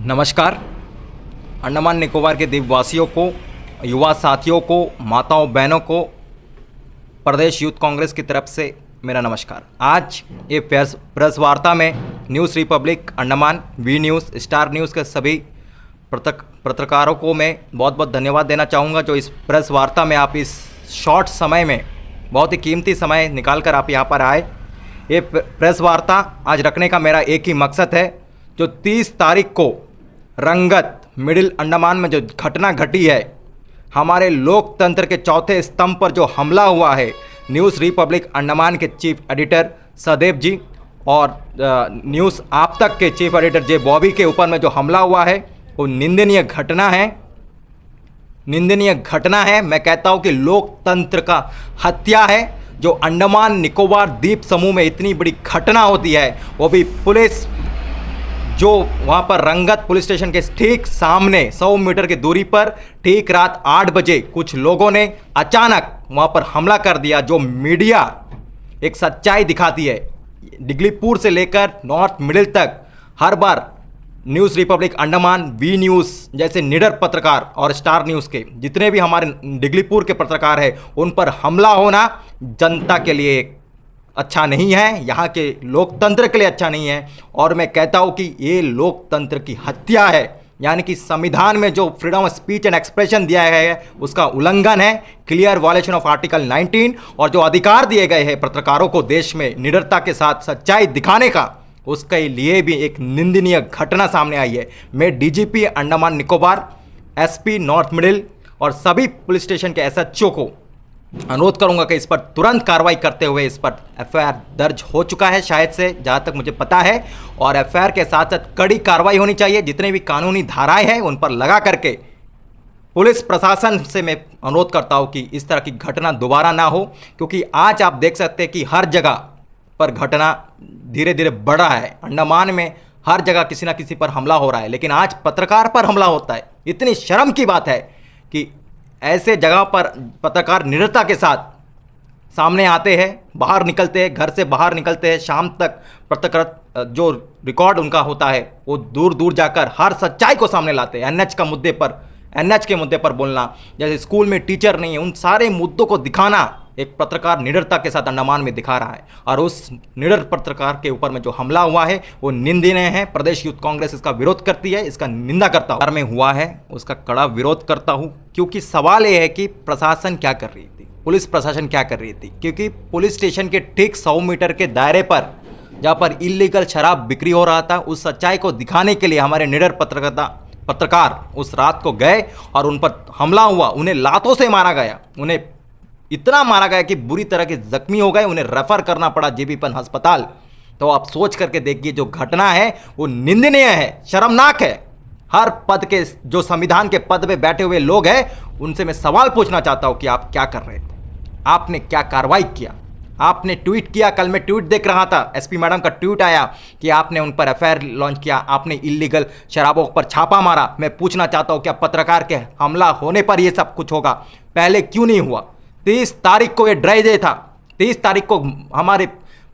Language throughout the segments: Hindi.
नमस्कार। अंडमान निकोबार के द्वीपवासियों को, युवा साथियों को, माताओं बहनों को प्रदेश यूथ कांग्रेस की तरफ से मेरा नमस्कार। आज ये प्रेस वार्ता में news Republic Andaman, V news, star news के सभी पत्रकारों को मैं बहुत बहुत धन्यवाद देना चाहूँगा जो इस प्रेस वार्ता में आप इस शॉर्ट समय में, बहुत ही कीमती समय निकाल कर आप यहाँ पर आए। ये प्रेस वार्ता आज रखने का मेरा एक ही मकसद है, जो 30 तारीख को रंगत मिडिल अंडमान में जो घटना घटी है, हमारे लोकतंत्र के चौथे स्तंभ पर जो हमला हुआ है, न्यूज़ रिपब्लिक अंडमान के चीफ एडिटर सहदेव जी और न्यूज़ आप तक के चीफ एडिटर जे बॉबी के ऊपर में जो हमला हुआ है, वो निंदनीय घटना है। निंदनीय घटना है। मैं कहता हूँ कि लोकतंत्र का हत्या है। जो अंडमान निकोबार द्वीप समूह में इतनी बड़ी घटना होती है, वो भी पुलिस, जो वहाँ पर रंगत पुलिस स्टेशन के ठीक सामने 100 मीटर की दूरी पर ठीक रात 8 बजे कुछ लोगों ने अचानक वहाँ पर हमला कर दिया। जो मीडिया एक सच्चाई दिखाती है, डिगलीपुर से लेकर नॉर्थ मिडिल तक हर बार news Republic Andaman, V news जैसे निडर पत्रकार और स्टार न्यूज़ के जितने भी हमारे डिगलीपुर के पत्रकार हैं, उन पर हमला होना जनता के लिए अच्छा नहीं है, यहाँ के लोकतंत्र के लिए अच्छा नहीं है। और मैं कहता हूँ कि ये लोकतंत्र की हत्या है, यानी कि संविधान में जो freedom of speech and expression दिया गया है उसका उल्लंघन है, क्लियर वायलेशन ऑफ आर्टिकल 19। और जो अधिकार दिए गए हैं पत्रकारों को देश में निडरता के साथ सच्चाई दिखाने का, उसके लिए भी एक निंदनीय घटना सामने आई है। मैं DGP Andaman Nicobar, SP north middle और सभी पुलिस स्टेशन के एसएचओ को अनुरोध करूंगा कि इस पर तुरंत कार्रवाई करते हुए इस पर एफआईआर दर्ज हो चुका है शायद से, जहां तक मुझे पता है, और एफआईआर के साथ साथ कड़ी कार्रवाई होनी चाहिए। जितने भी कानूनी धाराएं हैं उन पर लगा करके पुलिस प्रशासन से मैं अनुरोध करता हूं कि इस तरह की घटना दोबारा ना हो, क्योंकि आज आप देख सकते हैं कि हर जगह पर घटना धीरे धीरे बढ़ रहा है। अंडमान में हर जगह किसी ना किसी पर हमला हो रहा है, लेकिन आज पत्रकार पर हमला होता है। इतनी शर्म की बात है कि ऐसे जगह पर पत्रकार निडरता के साथ सामने आते हैं, बाहर निकलते हैं, घर से बाहर निकलते हैं, शाम तक पत्रकार जो रिकॉर्ड उनका होता है वो दूर दूर जाकर हर सच्चाई को सामने लाते हैं। एनएच के मुद्दे पर बोलना, जैसे स्कूल में टीचर नहीं है, उन सारे मुद्दों को दिखाना एक पत्रकार निडरता के साथ अंडमान में दिखा रहा है। और उस निडर पत्रकार के ऊपर में जो हमला हुआ है वो निंदनीय है। प्रदेश यूथ कांग्रेस इसका विरोध करती है, इसका निंदा करता हूँ। में हुआ है उसका कड़ा विरोध करता हूँ, क्योंकि सवाल ये है कि प्रशासन क्या कर रही थी, पुलिस प्रशासन क्या कर रही थी। क्योंकि पुलिस स्टेशन के ठीक 100 मीटर के दायरे पर जहाँ पर इलीगल शराब बिक्री हो रहा था, उस सच्चाई को दिखाने के लिए हमारे निडर पत्रकार उस रात को गए और उन पर हमला हुआ। उन्हें लातों से मारा गया, उन्हें इतना मारा गया कि बुरी तरह के जख्मी हो गए, उन्हें रेफर करना पड़ा जेबी पन अस्पताल। तो आप सोच करके देखिए, जो घटना है वो निंदनीय है, शर्मनाक है। हर पद के, जो संविधान के पद पे बैठे हुए लोग हैं, उनसे मैं सवाल पूछना चाहता हूं कि आप क्या कर रहे थे, आपने क्या कार्रवाई किया। आपने ट्वीट किया, कल मैं ट्वीट देख रहा था, एसपी मैडम का ट्वीट आया कि आपने उन पर एफआईआर लॉन्च किया, आपने इलीगल शराबों पर छापा मारा। मैं पूछना चाहता हूं, क्या पत्रकार के हमला होने पर यह सब कुछ होगा, पहले क्यों नहीं हुआ। 30 तारीख को ये ड्राई डे था। 30 तारीख को हमारे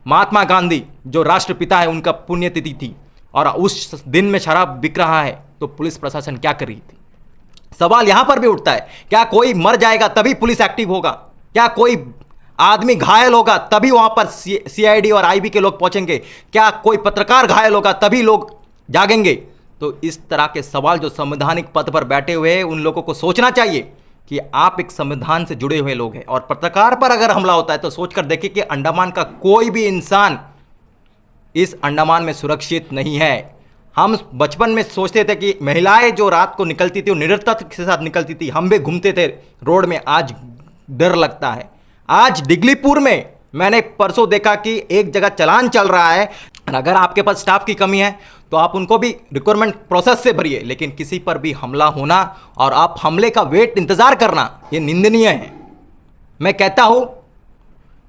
महात्मा गांधी जो राष्ट्रपिता है उनका पुण्यतिथि थी, और उस दिन में शराब बिक रहा है, तो पुलिस प्रशासन क्या कर रही थी। सवाल यहां पर भी उठता है, क्या कोई मर जाएगा तभी पुलिस एक्टिव होगा, क्या कोई आदमी घायल होगा तभी वहां पर सीआईडी और आईबी के लोग पहुंचेंगे, क्या कोई पत्रकार घायल होगा तभी लोग जागेंगे। तो इस तरह के सवाल जो संवैधानिक पद पर बैठे हुए हैं, उन लोगों को सोचना चाहिए कि आप एक संविधान से जुड़े हुए लोग हैं, और पत्रकार पर अगर हमला होता है तो सोचकर देखिए कि अंडमान का कोई भी इंसान इस अंडमान में सुरक्षित नहीं है। हम बचपन में सोचते थे कि महिलाएं जो रात को निकलती थी वो निडरता के साथ निकलती थी, हम भी घूमते थे रोड में, आज डर लगता है। आज डिगलीपुर में मैंने परसों देखा कि एक जगह चलान चल रहा है, अगर आपके पास स्टाफ की कमी है तो आप उनको भी रिक्वायरमेंट प्रोसेस से भरिए, लेकिन किसी पर भी हमला होना और आप हमले का वेट इंतजार करना, ये निंदनीय है। मैं कहता हूं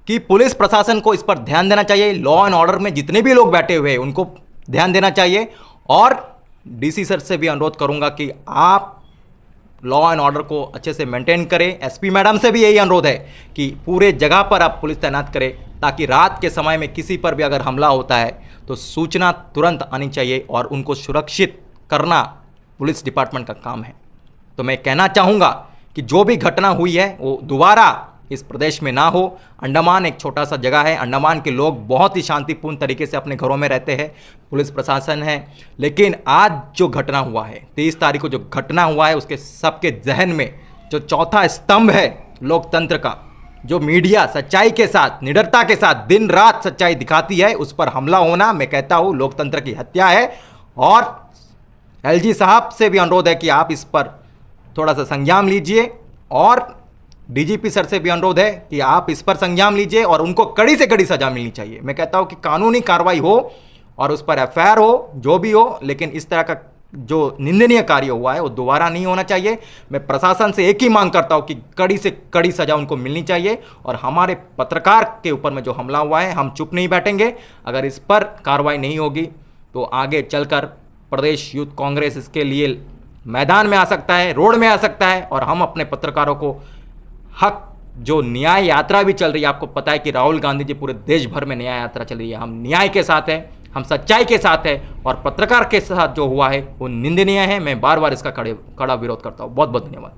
कि पुलिस प्रशासन को इस पर ध्यान देना चाहिए। लॉ एंड ऑर्डर में जितने भी लोग बैठे हुए हैं उनको ध्यान देना चाहिए, और डीसी सर से भी अनुरोध करूंगा कि आप लॉ एंड ऑर्डर को अच्छे से मेंटेन करें। एसपी मैडम से भी यही अनुरोध है कि पूरे जगह पर आप पुलिस तैनात करें, ताकि रात के समय में किसी पर भी अगर हमला होता है तो सूचना तुरंत आनी चाहिए और उनको सुरक्षित करना पुलिस डिपार्टमेंट का काम है। तो मैं कहना चाहूँगा कि जो भी घटना हुई है वो दोबारा इस प्रदेश में ना हो। अंडमान एक छोटा सा जगह है, अंडमान के लोग बहुत ही शांतिपूर्ण तरीके से अपने घरों में रहते हैं, पुलिस प्रशासन है। लेकिन आज जो घटना हुआ है, 23 तारीख को जो घटना हुआ है, उसके सबके जहन में जो चौथा स्तंभ है लोकतंत्र का, जो मीडिया सच्चाई के साथ, निडरता के साथ दिन रात सच्चाई दिखाती है, उस पर हमला होना, मैं कहता हूँ लोकतंत्र की हत्या है। और एलजी साहब से भी अनुरोध है कि आप इस पर थोड़ा सा संज्ञान लीजिए, और डीजीपी सर से भी अनुरोध है कि आप इस पर संज्ञान लीजिए और उनको कड़ी से कड़ी सजा मिलनी चाहिए। मैं कहता हूं कि कानूनी कार्रवाई हो और उस पर एफआईआर हो, जो भी हो, लेकिन इस तरह का जो निंदनीय कार्य हुआ है वो दोबारा नहीं होना चाहिए। मैं प्रशासन से एक ही मांग करता हूं कि कड़ी से कड़ी सजा उनको मिलनी चाहिए। और हमारे पत्रकार के ऊपर में जो हमला हुआ है, हम चुप नहीं बैठेंगे। अगर इस पर कार्रवाई नहीं होगी तो आगे चलकर प्रदेश यूथ कांग्रेस इसके लिए मैदान में आ सकता है, रोड में आ सकता है। और हम अपने पत्रकारों को हक, जो न्याय यात्रा भी चल रही है, आपको पता है कि राहुल गांधी जी पूरे देश भर में न्याय यात्रा चल रही है, हम न्याय के साथ हैं, हम सच्चाई के साथ हैं। और पत्रकार के साथ जो हुआ है वो निंदनीय है। मैं बार बार इसका कड़ा विरोध करता हूँ। बहुत बहुत धन्यवाद।